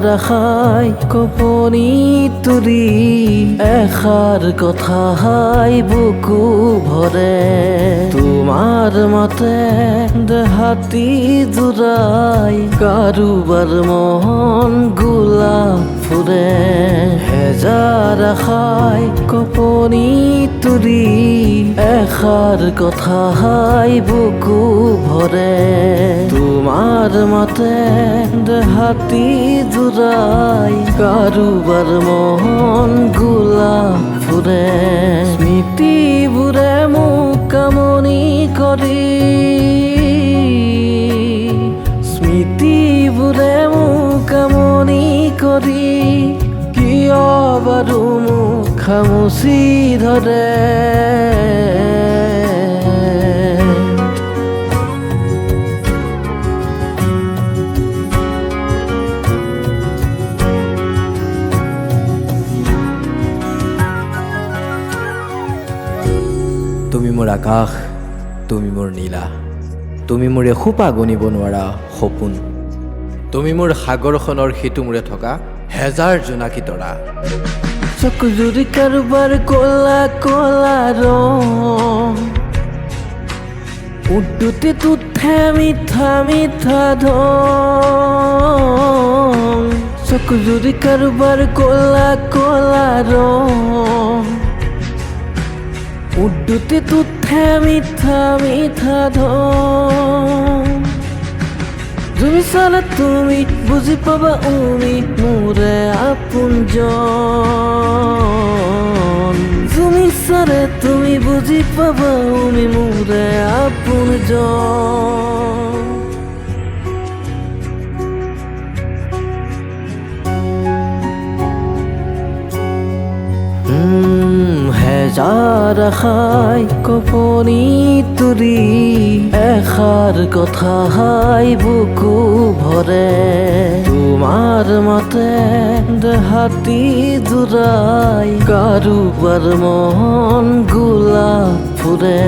রাখাই কপনি তুরি এখার কথা হাই বুকু ভরে তোমার মতে দেহাতি জুড়াই কারুবার মন গোলাপ ফুরে হেজার রাখাই কপনি তুরি এখার কথা হাই বুকু ভরে তোমার মতে দেহাতি জুড়াই কারুবার মন গোলাপ ফুরে স্মৃতি বুড়ে মুখ কামনি করি স্মৃতি বুড়ে মুখ কামনি করি কিয় বারু মুখ খামুচি ধরে তুমি মোৰ আকাশ, তুমি মোৰ নীলা, তুমি মোৰ এসোপা গণিব নোৱাৰা সপোন, তুমি মোৰ সাগৰখনৰ সিটোমূৰে থকা হেজাৰ জোনাকী তৰা। চকু জুৰি কাৰোবাৰ কলা কলা ৰং উদ্যুতি তুঠে মিঠা মিঠা ধং চকু জুৰি কাৰোবাৰ কলা কলা ৰং উদ্যুতি তুঠে মিঠা মিঠা ধং তুমি চালে তুমি বুজি পাবা উমি মোৰে আপোনজন তুমি চালে তুমি বুজি পাবা উমি মোৰে আপোনজন হেজাৰ আশাই কপনি তুৰি এখাৰ কথা হাই বুকু ভৰে তোমাৰ মতে দেহাতি জুড়াই কাৰুবাৰ মন গোলাপ ফুৰে